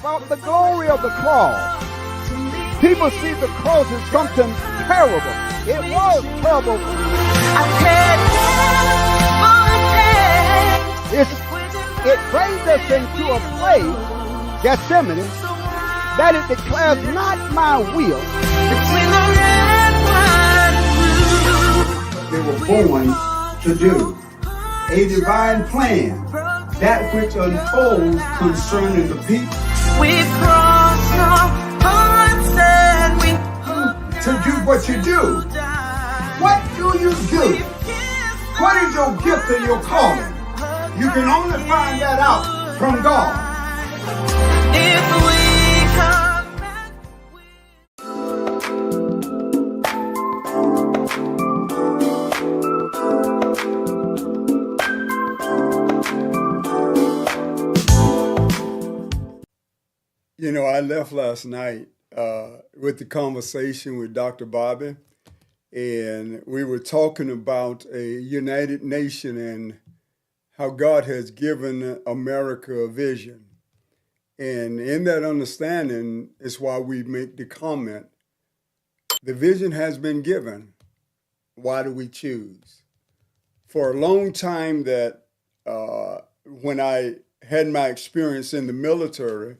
about the glory of the cross. People see the cross as something terrible. It was terrible. It brings us into a place, Gethsemane, that it declares not my will. They were born to do a divine plan, that which unfolds concerning the people. We cross our hearts and we to do what you do. What do you do? What is your gift and your calling? You can only find that out from God. If we come back, You know, I left last night with the conversation with Dr. Bobby, and we were talking about a united nation and how God has given America a vision. And in that understanding is why we make the comment, the vision has been given. Why do we choose? For a long time that when I had my experience in the military,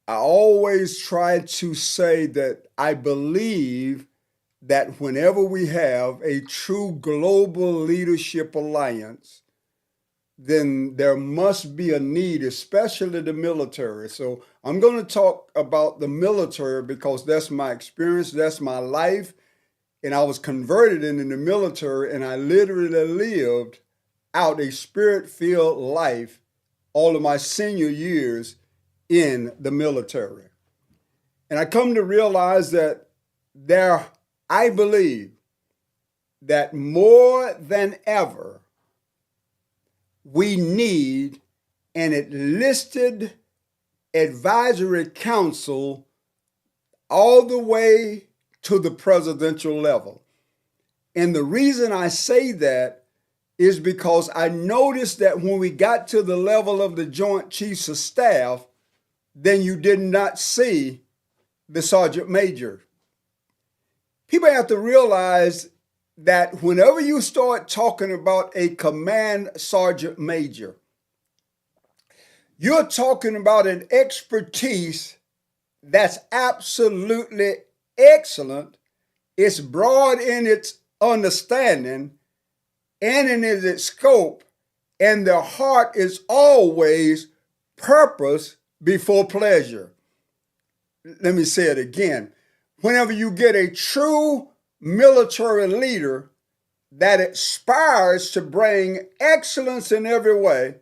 I always try to say that I believe that whenever we have a true global leadership alliance, then there must be a need, especially the military. So I'm going to talk about the military because that's my experience, that's my life. And I was converted into the military, and I literally lived out a spirit-filled life all of my senior years in the military. And I come to realize that I believe that more than ever, we need an enlisted advisory council all the way to the presidential level. And the reason I say that is because I noticed that when we got to the level of the Joint Chiefs of Staff, then you did not see the Sergeant Major. People have to realize that whenever you start talking about a command sergeant major, you're talking about an expertise that's absolutely excellent. It's broad in its understanding and in its scope, and their heart is always purpose before pleasure. Let me say it again. Whenever you get a true military leader that aspires to bring excellence in every way,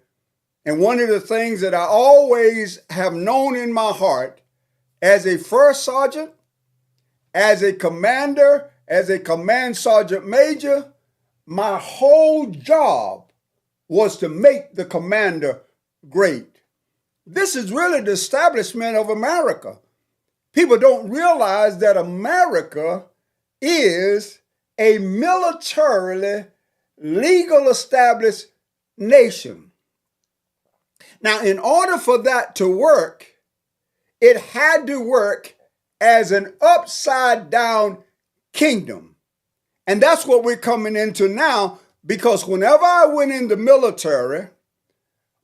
and one of the things that I always have known in my heart as a first sergeant, as a commander, as a command sergeant major, my whole job was to make the commander great. This is really the establishment of America. People don't realize that America is a militarily legal established nation. Now, in order for that to work, it had to work as an upside down kingdom. And that's what we're coming into now, because whenever I went in the military,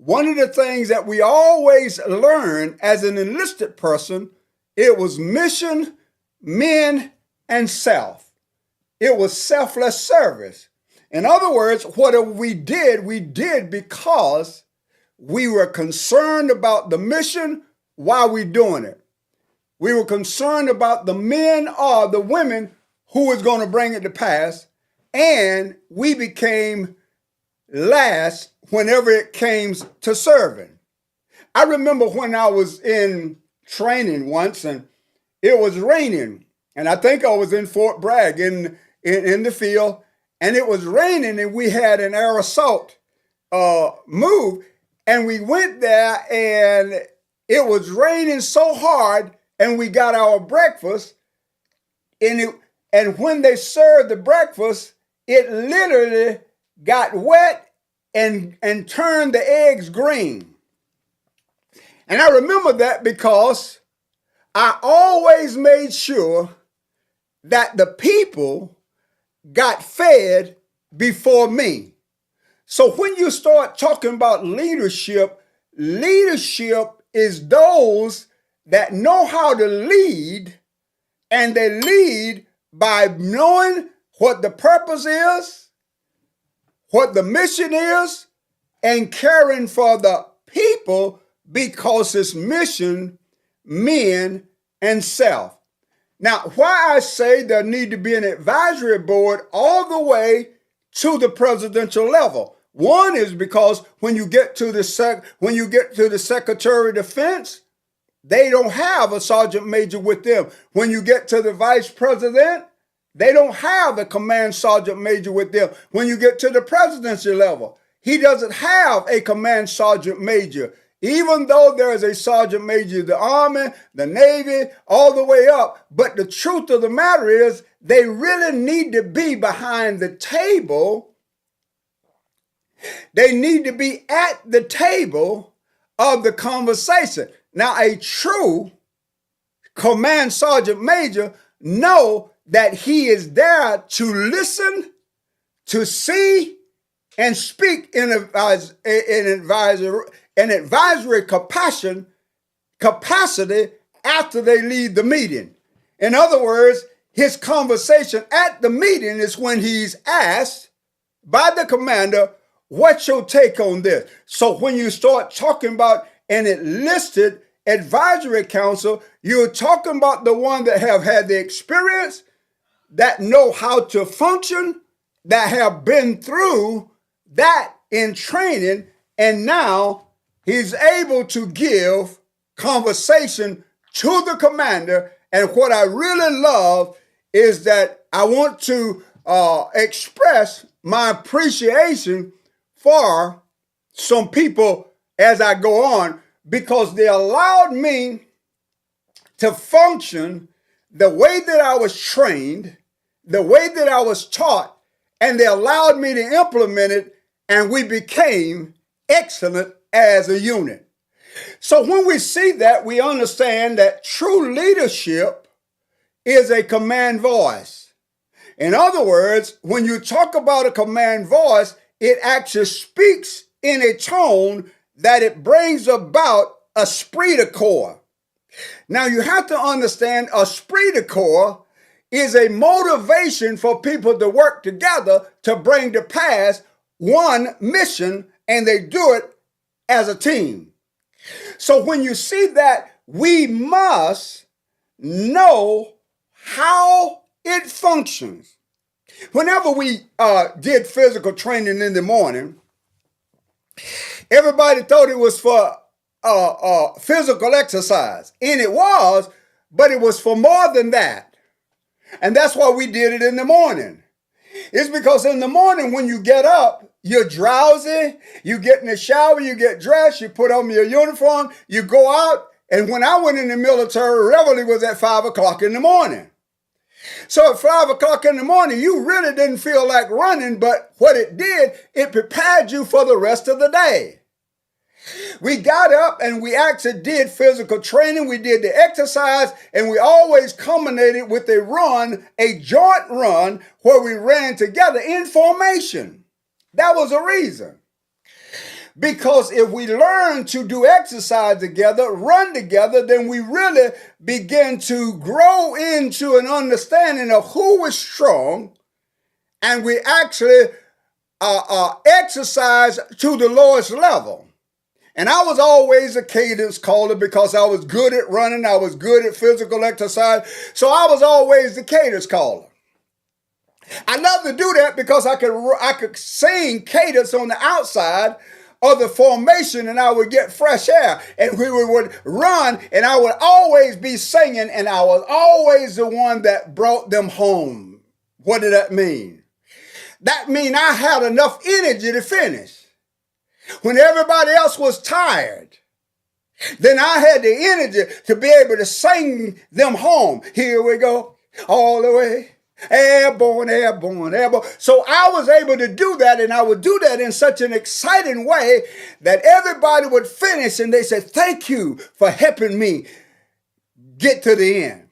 one of the things that we always learn as an enlisted person, it was mission, men, and self. It was selfless service. In other words, whatever we did because we were concerned about the mission while we're doing it. We were concerned about the men or the women who was going to bring it to pass, and we became last whenever it came to serving. I remember when I was in training once, and it was raining, and I think I was in Fort Bragg in the field, and it was raining, and we had an air assault move, and we went there, and it was raining so hard, and we got our breakfast, and when they served the breakfast, it literally got wet and turned the eggs green. And I remember that because I always made sure that the people got fed before me. So when you start talking about leadership, leadership is those that know how to lead, and they lead by knowing what the purpose is, what the mission is, and caring for the people because it's mission, men, and self. Now, why I say there need to be an advisory board all the way to the presidential level. One is because when you get to the Secretary of Defense, they don't have a sergeant major with them. When you get to the vice president, they don't have a command sergeant major with them. When you get to the presidency level, he doesn't have a command sergeant major. Even though there is a sergeant major in the Army, the Navy, all the way up. But the truth of the matter is they really need to be behind the table. They need to be at the table of the conversation. Now, a true command sergeant major know that he is there to listen, to see, and speak in an advisory capacity after they leave the meeting. In other words, his conversation at the meeting is when he's asked by the commander, what's your take on this? So when you start talking about an enlisted advisory council, you're talking about the one that have had the experience, that know how to function, that have been through that in training, and now he's able to give conversation to the commander. And what I really love is that I want to express my appreciation for some people as I go on, because they allowed me to function the way that I was trained, the way that I was taught, and they allowed me to implement it, and we became excellent as a unit. So when we see that, we understand that true leadership is a command voice. In other words, when you talk about a command voice, it actually speaks in a tone that it brings about a esprit de corps. Now you have to understand, a esprit de corps is a motivation for people to work together to bring to pass one mission, and they do it as a team. So when you see that, we must know how it functions. Whenever we did physical training in the morning, everybody thought it was for physical exercise. And it was, but it was for more than that. And that's why we did it in the morning. It's because in the morning when you get up, you're drowsy, you get in the shower, you get dressed, you put on your uniform, you go out. And when I went in the military, reveille was at 5 o'clock in the morning. So at 5 o'clock in the morning, you really didn't feel like running, but what it did, it prepared you for the rest of the day. We got up and we actually did physical training. We did the exercise, and we always culminated with a run, a joint run, where we ran together in formation. That was a reason. Because if we learn to do exercise together, run together, then we really begin to grow into an understanding of who is strong, and we actually exercise to the lowest level. And I was always a cadence caller because I was good at running. I was good at physical exercise. So I was always the cadence caller. I love to do that because I could sing cadence on the outside of the formation, and I would get fresh air, and we would run, and I would always be singing, and I was always the one that brought them home. What did that mean? That mean I had enough energy to finish. When everybody else was tired, then I had the energy to be able to sing them home. Here we go, all the way, Airborne, airborne, airborne. So I was able to do that, and I would do that in such an exciting way that everybody would finish and they said, thank you for helping me get to the end.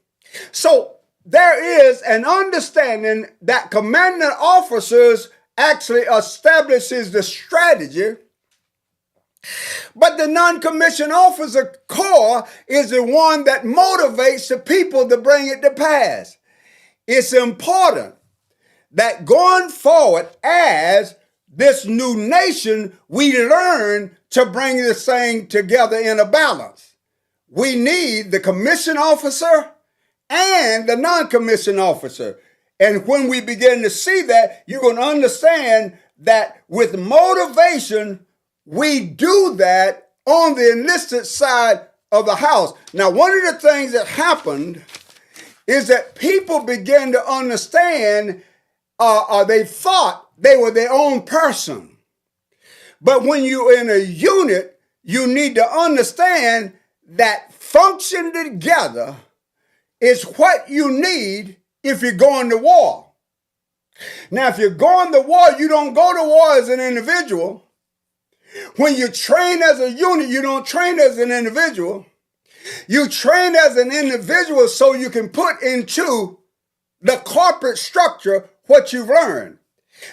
So there is an understanding that commanding officers actually establishes the strategy, but the non-commissioned officer corps is the one that motivates the people to bring it to pass. It's important that going forward as this new nation, we learn to bring this thing together in a balance. We need the commissioned officer and the non-commissioned officer. And when we begin to see that, you're going to understand that with motivation, we do that on the enlisted side of the house. Now, one of the things that happened is that people began to understand, they thought they were their own person. But when you're in a unit, you need to understand that function together is what you need if you're going to war. Now, if you're going to war, you don't go to war as an individual. When you train as a unit, you don't train as an individual. You train as an individual so you can put into the corporate structure what you've learned.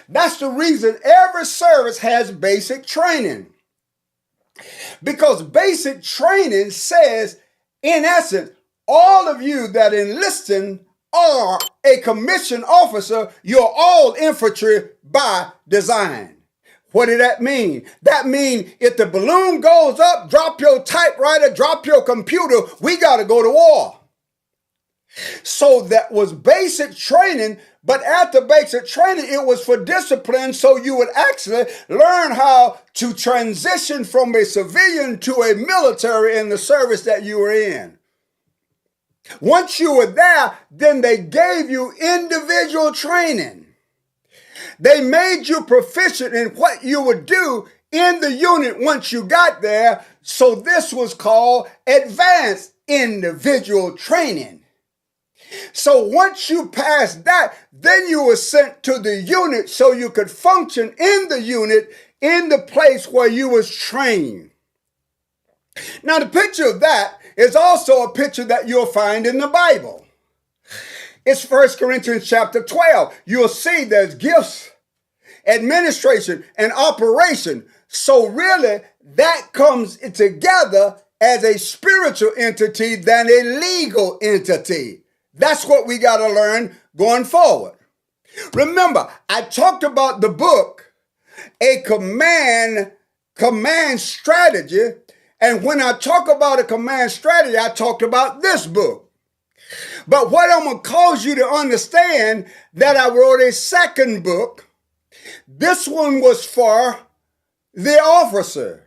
That's the reason every service has basic training. Because basic training says, in essence, all of you that enlisting are a commissioned officer, you're all infantry by design. What did that mean? That means if the balloon goes up, drop your typewriter, drop your computer, we got to go to war. So that was basic training, but after basic training, it was for discipline, so you would actually learn how to transition from a civilian to a military in the service that you were in. Once you were there, then they gave you individual training. They made you proficient in what you would do in the unit once you got there. So this was called advanced individual training. So once you passed that, then you were sent to the unit so you could function in the unit in the place where you was trained. Now the picture of that is also a picture that you'll find in the Bible. It's 1 Corinthians chapter 12. You'll see there's gifts, administration, and operation. So really, that comes together as a spiritual entity than a legal entity. That's what we got to learn going forward. Remember, I talked about the book, A Command Strategy. And when I talk about a command strategy, I talked about this book. But what I'm going to cause you to understand that I wrote a second book. This one was for the officer.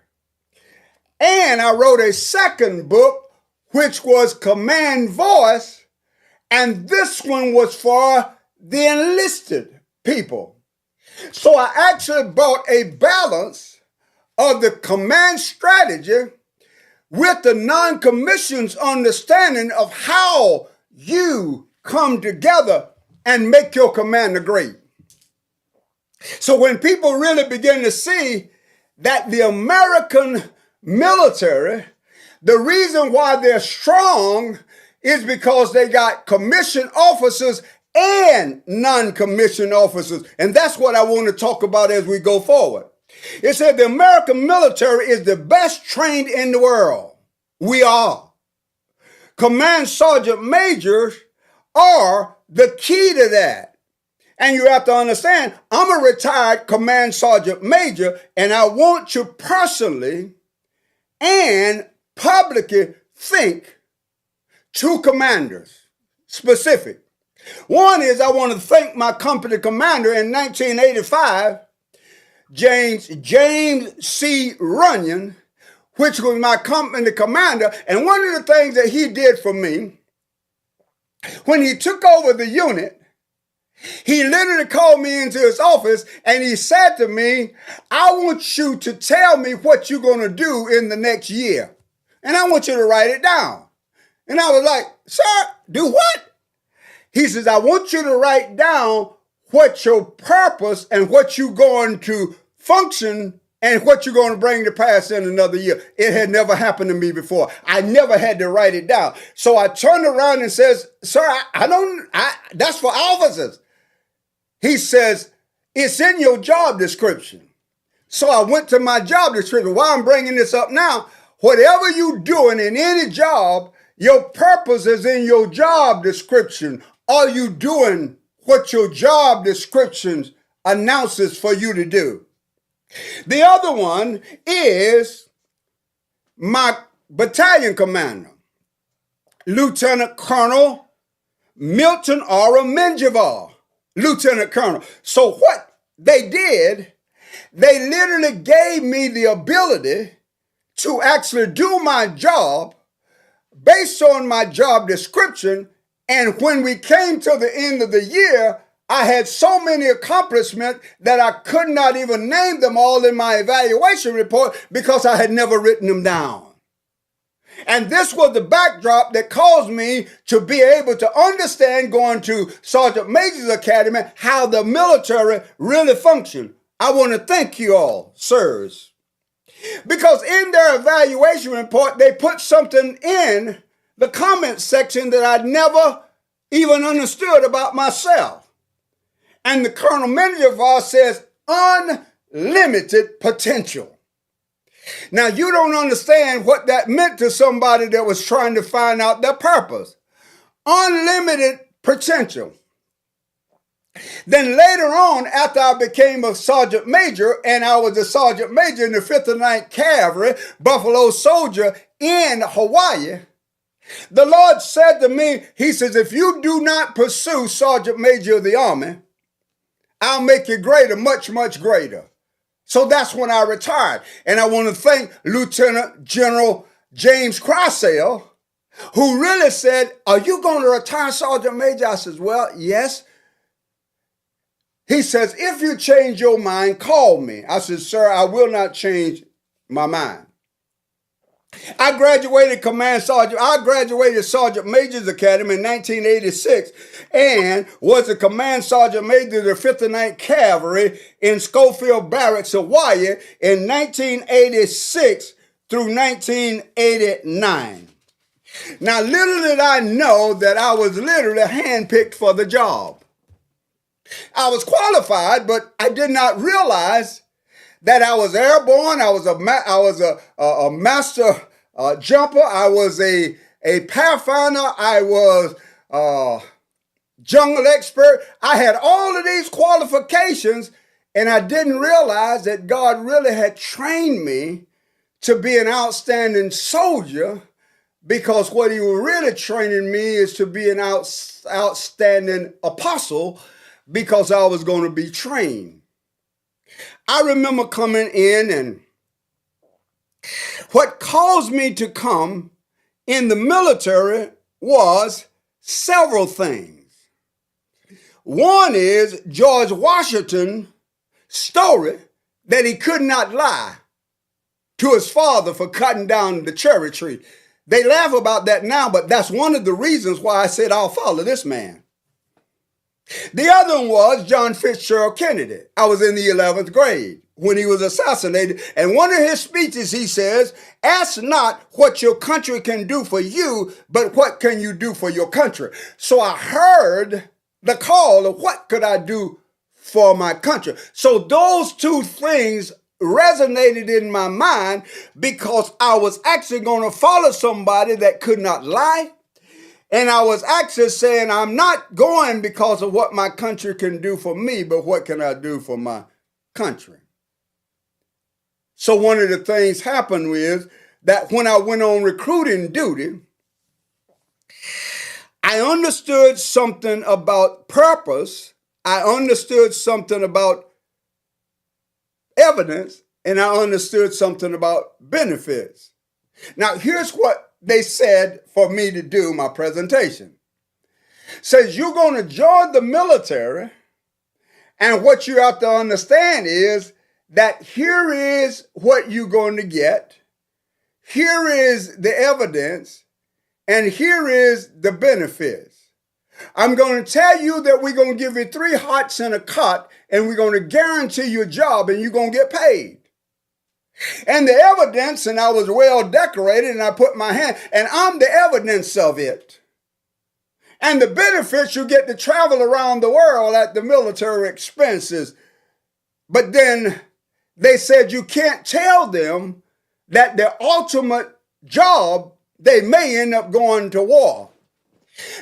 And I wrote a second book, which was Command Voice. And this one was for the enlisted people. So I actually brought a balance of the command strategy with the non-commissioned understanding of how you come together and make your commander great. So when people really begin to see that the American military, the reason why they're strong is because they got commissioned officers and non-commissioned officers. And that's what I want to talk about as we go forward. It said the American military is the best trained in the world. We are. Command sergeant majors are the key to that. And you have to understand, I'm a retired command sergeant major, and I want to personally and publicly thank two commanders, specific. One is I want to thank my company commander in 1985, James C. Runyon, which was my company commander. And one of the things that he did for me, when he took over the unit, he literally called me into his office and he said to me, I want you to tell me what you're going to do in the next year. And I want you to write it down. And I was like, sir, do what? He says, I want you to write down what your purpose and what you're going to function and what you're going to bring to pass in another year. It had never happened to me before. I never had to write it down. So I turned around and says, sir, that's for officers. He says, it's in your job description. So I went to my job description. Why I'm bringing this up now, whatever you're doing in any job, your purpose is in your job description. Are you doing what your job description announces for you to do? The other one is my battalion commander, Lieutenant Colonel Milton Aura Menjivar, Lieutenant Colonel. So what they did, they literally gave me the ability to actually do my job based on my job description. And when we came to the end of the year, I had so many accomplishments that I could not even name them all in my evaluation report because I had never written them down. And this was the backdrop that caused me to be able to understand, going to Sergeant Major's Academy, how the military really functioned. I want to thank you all, sirs, because in their evaluation report, they put something in the comment section that I'd never even understood about myself. And the Colonel Menjivar says, unlimited potential. Now, you don't understand what that meant to somebody that was trying to find out their purpose. Unlimited potential. Then later on, after I became a sergeant major, and I was a sergeant major in the 59th Cavalry, Buffalo Soldier in Hawaii, the Lord said to me, he says, if you do not pursue Sergeant Major of the Army, I'll make you greater, much, much greater. So that's when I retired. And I want to thank Lieutenant General James Crossell, who really said, are you going to retire, Sergeant Major? I says, well, yes. He says, if you change your mind, call me. I said, sir, I will not change my mind. I graduated Sergeant Major's Academy in 1986 and was a Command Sergeant Major of the 59th Cavalry in Schofield Barracks, Hawaii in 1986 through 1989. Now, little did I know that I was literally handpicked for the job. I was qualified, but I did not realize that I was airborne. I was a master jumper. I was a pathfinder. I was jungle expert. I had all of these qualifications, and I didn't realize that God really had trained me to be an outstanding soldier, because what he was really training me is to be an outstanding apostle, because I was going to be trained. I remember coming in, and what caused me to come in the military was several things. One is George Washington's story that he could not lie to his father for cutting down the cherry tree. They laugh about that now, but that's one of the reasons why I said I'll follow this man. The other one was John Fitzgerald Kennedy. I was in the 11th grade when he was assassinated. And one of his speeches, he says, ask not what your country can do for you, but what can you do for your country? So I heard the call of what could I do for my country. So those two things resonated in my mind, because I was actually going to follow somebody that could not lie. And I was actually saying, I'm not going because of what my country can do for me, but what can I do for my country? So one of the things happened is that when I went on recruiting duty, I understood something about purpose. I understood something about evidence, and I understood something about benefits. Now, here's what they said for me to do my presentation. Says you're going to join the military, and what you have to understand is that here is what you're going to get, here is the evidence, and here is the benefits. I'm going to tell you that we're going to give you 3 hots and a cot, and we're going to guarantee you a job, and you're going to get paid. And the evidence, and I was well decorated, and I put my hand, and I'm the evidence of it. And the benefits, you get to travel around the world at the military expenses. But then they said you can't tell them that their ultimate job, they may end up going to war.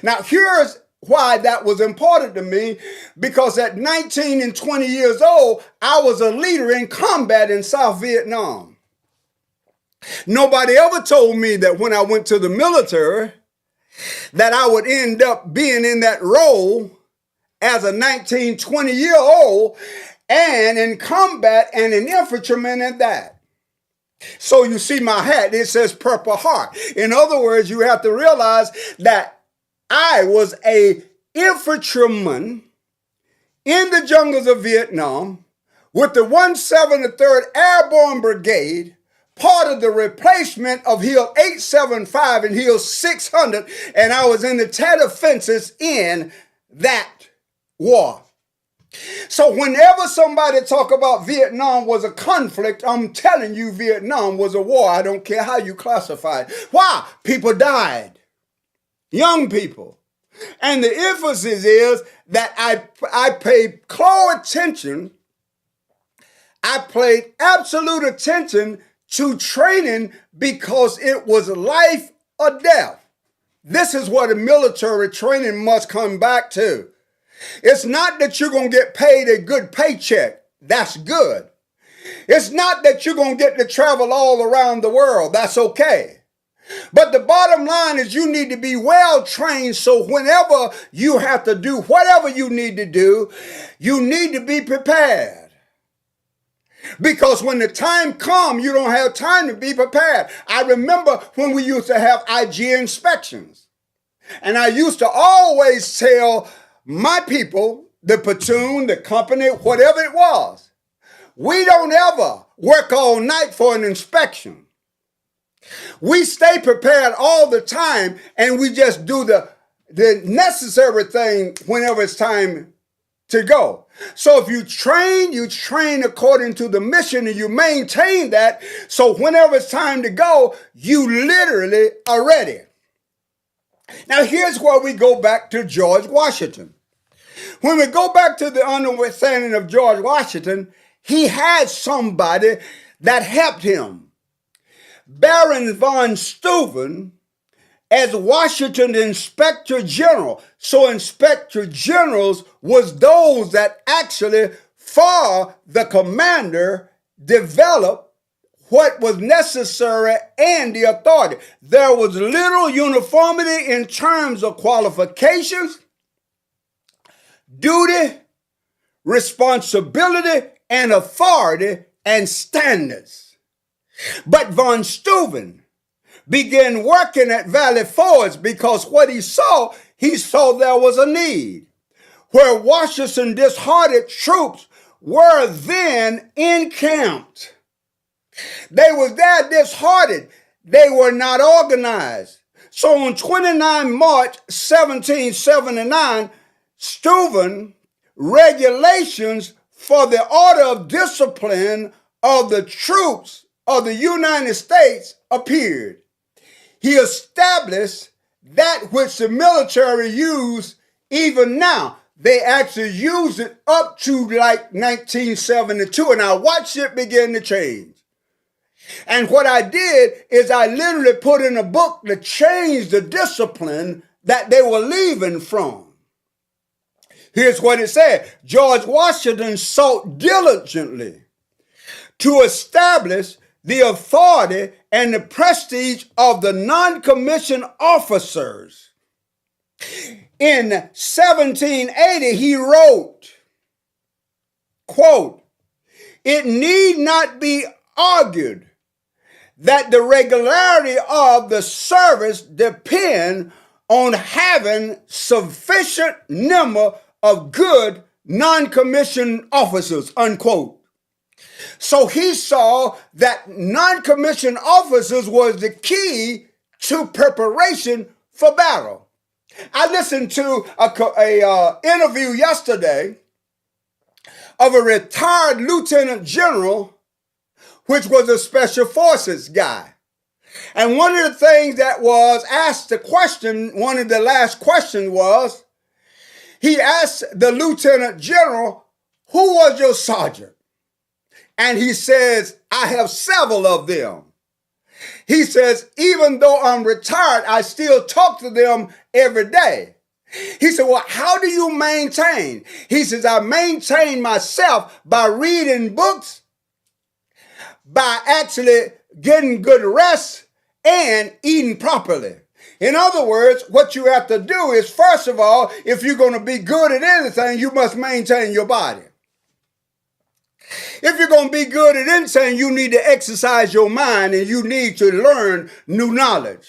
Now, here's why that was important to me, because at 19 and 20 years old, I was a leader in combat in South Vietnam. Nobody ever told me that when I went to the military, that I would end up being in that role as a 19, 20-year-old and in combat and an infantryman at that. So you see my hat, it says Purple Heart. In other words, you have to realize that I was a infantryman in the jungles of Vietnam with the 173rd Airborne Brigade, part of the replacement of Hill 875 and Hill 600, and I was in the Tet Offenses in that war. So whenever somebody talk about Vietnam was a conflict, I'm telling you Vietnam was a war. I don't care how you classify it. Why? People died. Young people. And the emphasis is that I paid close attention. I paid absolute attention to training because it was life or death. This is what a military training must come back to. It's not that you're going to get paid a good paycheck. That's good. It's not that you're going to get to travel all around the world. That's okay. But the bottom line is you need to be well trained, so whenever you have to do whatever you need to do, you need to be prepared. Because when the time comes, you don't have time to be prepared. I remember when we used to have IG inspections. And I used to always tell my people, the platoon, the company, whatever it was, we don't ever work all night for an inspection. We stay prepared all the time, and we just do the necessary thing whenever it's time to go. So if you train according to the mission, and you maintain that, so whenever it's time to go, you literally are ready. Now here's where we go back to George Washington. When we go back to the understanding of George Washington, he had somebody that helped him. Baron von Steuben as Washington Inspector General. So Inspector Generals was those that actually, for the commander, developed what was necessary and the authority. There was little uniformity in terms of qualifications, duty, responsibility, and authority and standards. But von Steuben began working at Valley Forge because what he saw there was a need. Where Washington disheartened troops were then encamped. They were there disheartened. They were not organized. So on 29 March 1779, Steuben regulations for the order of discipline of the troops of the United States appeared. He established that which the military used even now. They actually use it up to like 1972, and I watched it begin to change. And what I did is I literally put in a book to change the discipline that they were leaving from. Here's what it said. George Washington sought diligently to establish the authority and the prestige of the non-commissioned officers. In 1780, he wrote, quote, "It need not be argued that the regularity of the service depend on having sufficient number of good non-commissioned officers," unquote. So he saw that non-commissioned officers was the key to preparation for battle. I listened to a interview yesterday of a retired lieutenant general, which was a special forces guy. And one of the things that was asked the question, one of the last questions was, he asked the lieutenant general, who was your sergeant? And he says, I have several of them. He says, even though I'm retired, I still talk to them every day. He said, well, how do you maintain? He says, I maintain myself by reading books, by actually getting good rest and eating properly. In other words, what you have to do is, first of all, if you're going to be good at anything, you must maintain your body. If you're going to be good at anything, you need to exercise your mind and you need to learn new knowledge.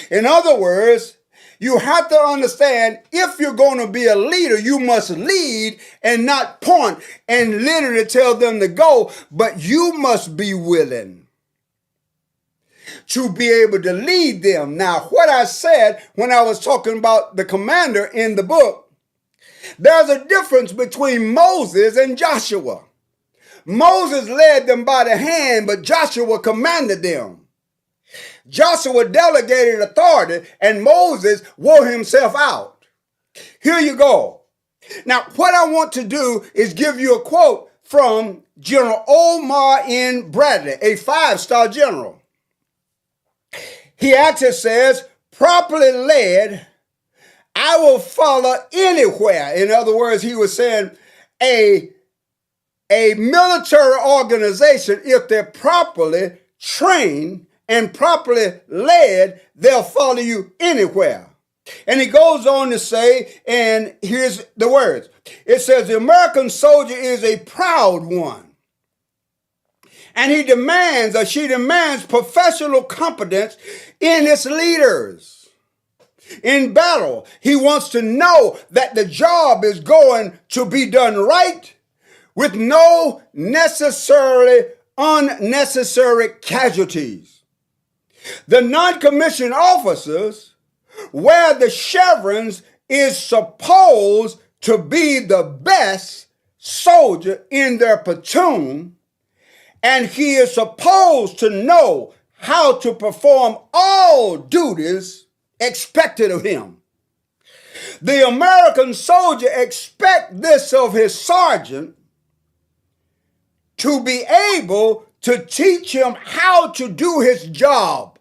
In other words, you have to understand, if you're going to be a leader, you must lead and not point and literally tell them to go, but you must be willing to be able to lead them. Now, what I said when I was talking about the commander in the book, there's a difference between Moses and Joshua. Moses led them by the hand, but Joshua commanded them. Joshua delegated authority, and Moses wore himself out. Here you go. Now, what I want to do is give you a quote from General Omar N. Bradley, a 5-star general. He actually says, properly led, I will follow anywhere. In other words, he was saying a military organization, if they're properly trained and properly led, they'll follow you anywhere. And he goes on to say, and here's the words. It says, the American soldier is a proud one. And he demands, or she demands, professional competence in its leaders. In battle, he wants to know that the job is going to be done right, with no unnecessary casualties. The non-commissioned officers, where the chevrons, is supposed to be the best soldier in their platoon, and he is supposed to know how to perform all duties expected of him. The American soldier expects this of his sergeant, to be able to teach him how to do his job.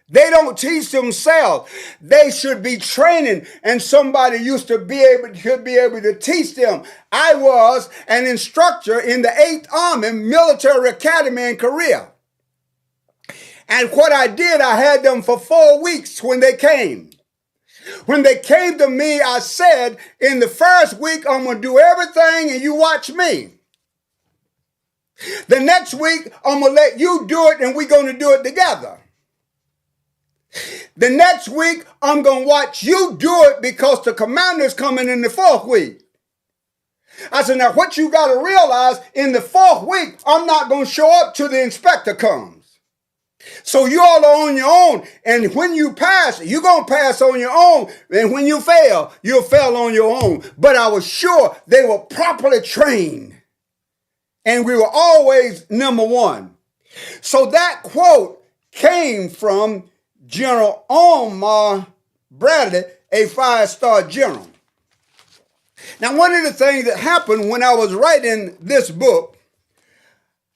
They don't teach themselves. They should be training, and somebody should be able to teach them. I was an instructor in the 8th Army Military Academy in Korea. And what I did, I had them for 4 weeks when they came. When they came to me, I said, in the first week, I'm going to do everything and you watch me. The next week, I'm going to let you do it and we're going to do it together. The next week, I'm going to watch you do it because the commander's coming in the 4th week. I said, now what you got to realize, in the 4th week, I'm not going to show up till the inspector comes. So you all are on your own. And when you pass, you're going to pass on your own. And when you fail, you'll fail on your own. But I was sure they were properly trained. And we were always number one. So that quote came from General Omar Bradley, a 5-star general. Now, one of the things that happened when I was writing this book,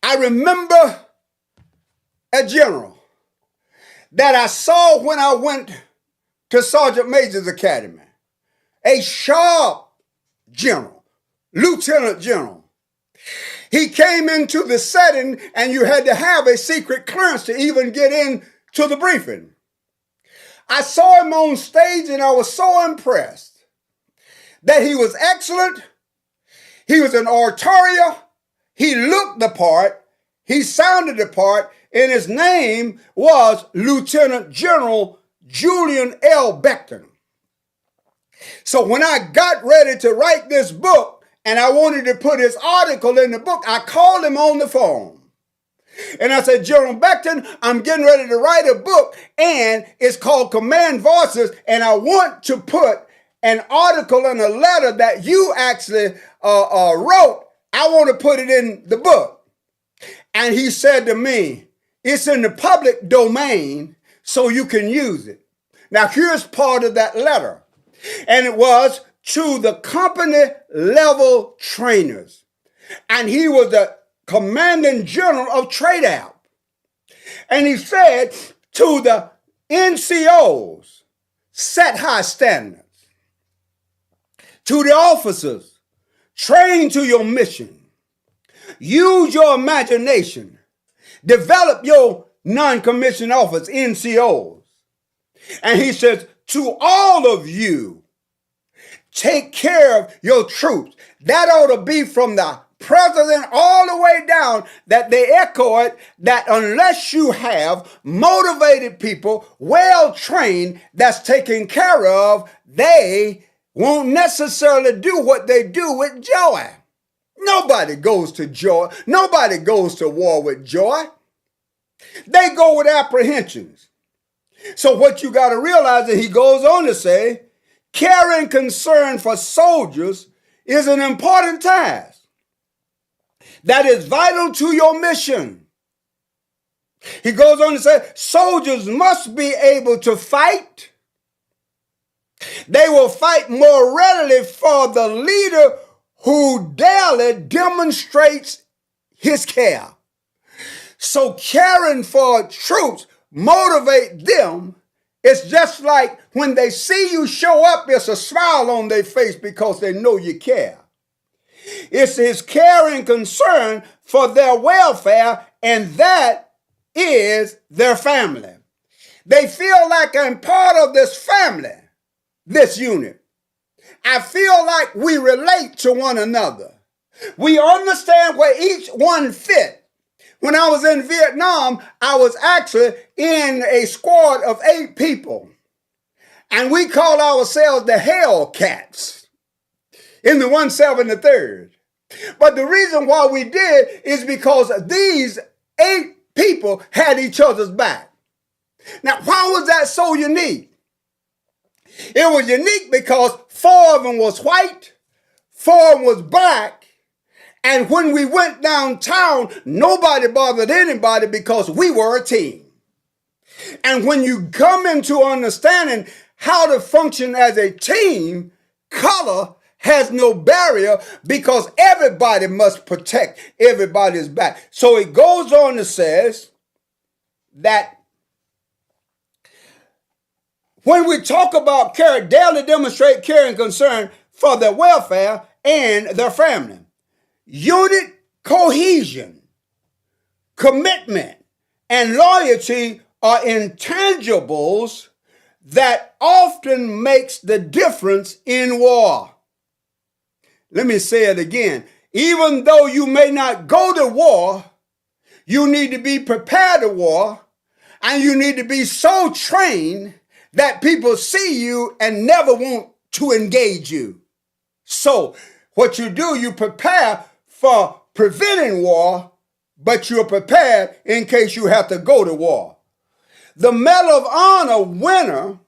I remember a general that I saw when I went to Sergeant Major's Academy. A sharp general, lieutenant general. He came into the setting and you had to have a secret clearance to even get into the briefing. I saw him on stage and I was so impressed that he was excellent. He was an orator. He looked the part. He sounded the part. And his name was Lieutenant General Julian L. Beckton. So when I got ready to write this book, and I wanted to put his article in the book, I called him on the phone. And I said, General Beckton, I'm getting ready to write a book, and it's called Command Voices, and I want to put an article and a letter that you actually wrote. I want to put it in the book. And he said to me, it's in the public domain, so you can use it. Now, here's part of that letter. And it was to the company level trainers. And he was the commanding general of TradeOut. And he said to the NCOs, set high standards. To the officers, train to your mission. Use your imagination. Develop your non-commissioned officers, NCOs. And he says, to all of you, take care of your troops. That ought to be from the president all the way down, that they echo it, that unless you have motivated people, well-trained, that's taken care of, they won't necessarily do what they do with joy. Nobody goes to joy. Nobody goes to war with joy. They go with apprehensions. So what you got to realize, that he goes on to say, care and concern for soldiers is an important task that is vital to your mission. He goes on to say, soldiers must be able to fight. They will fight more readily for the leader who daily demonstrates his care. So caring for troops motivate them. It's just like when they see you show up, it's a smile on their face because they know you care. It's his care and concern for their welfare, and that is their family. They feel like I'm part of this family, this unit. I feel like we relate to one another. We understand where each one fit. When I was in Vietnam, I was actually in a squad of 8 people. And we called ourselves the Hellcats in the 173rd. But the reason why we did is because these 8 people had each other's back. Now, why was that so unique? It was unique because 4 of them was white, 4 of them was black, and when we went downtown, nobody bothered anybody because we were a team. And when you come into understanding how to function as a team, color has no barrier because everybody must protect everybody's back. So it goes on to says that when we talk about care, daily demonstrate care and concern for their welfare and their family. Unit cohesion, commitment, and loyalty are intangibles that often makes the difference in war. Let me say it again. Even though you may not go to war, you need to be prepared to war, and you need to be so trained that people see you and never want to engage you. So what you do, you prepare for preventing war, but you're prepared in case you have to go to war. The Medal of Honor winner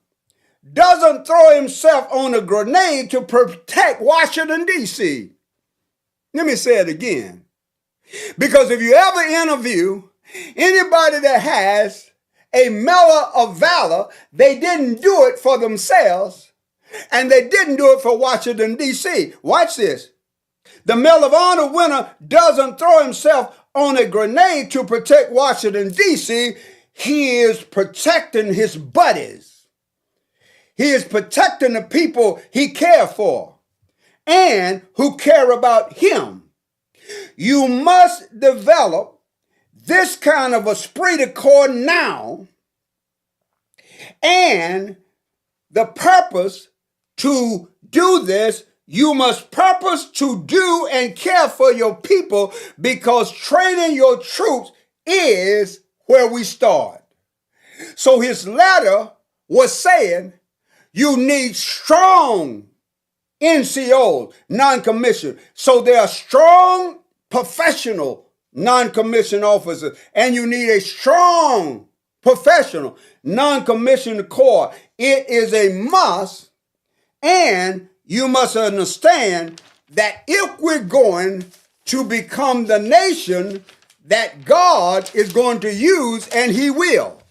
doesn't throw himself on a grenade to protect Washington, D.C. Let me say it again. Because if you ever interview anybody that has a Medal of Valor, they didn't do it for themselves, and they didn't do it for Washington, D.C. Watch this. The Medal of Honor winner doesn't throw himself on a grenade to protect Washington, D.C. He is protecting his buddies. He is protecting the people he cares for and who care about him. You must develop this kind of esprit de corps now, and the purpose to do this, you must purpose to do and care for your people, because training your troops is where we start. So his letter was saying you need strong NCOs, non-commissioned. So they are strong professional non-commissioned officers, and you need a strong professional non-commissioned corps. It is a must, and you must understand that if we're going to become the nation that God is going to use, and he will,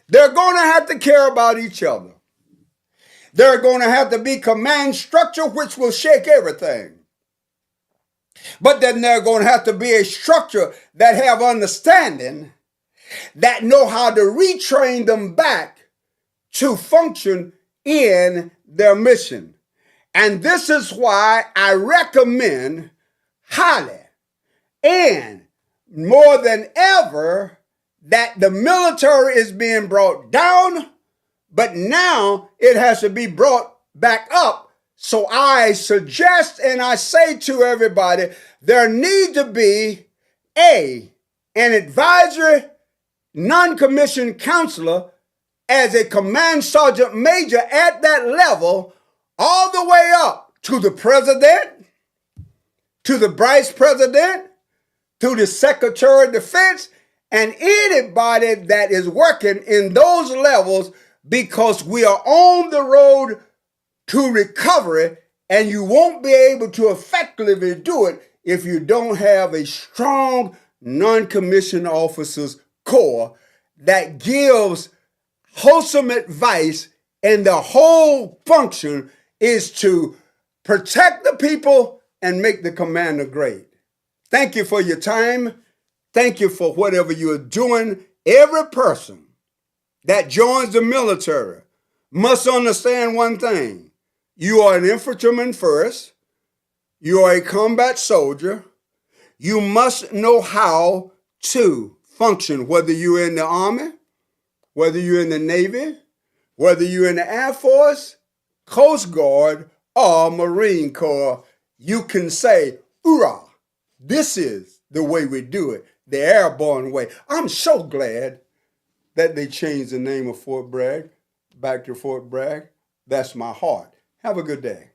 they're going to have to care about each other. They're going to have to be command structure, which will shake everything. But then they're going to have to be a structure that have understanding, that know how to retrain them back to function in their mission. And this is why I recommend highly and more than ever that the military is being brought down, but now it has to be brought back up. So I suggest and I say to everybody, there need to be an advisory non-commissioned counselor as a command sergeant major at that level, all the way up to the president, to the vice president, to the secretary of defense, and anybody that is working in those levels, because we are on the road to recovery, and you won't be able to effectively do it if you don't have a strong non-commissioned officers corps that gives wholesome advice, and the whole function is to protect the people and make the commander great. Thank you for your time. Thank you for whatever you are doing. Every person that joins the military must understand one thing. You are an infantryman first. You are a combat soldier. You must know how to function, whether you're in the Army, whether you're in the Navy, whether you're in the Air Force, Coast Guard, or Marine Corps. You can say, "Hoorah, this is the way we do it, the airborne way." I'm so glad that they changed the name of Fort Bragg back to Fort Bragg. That's my heart. Have a good day.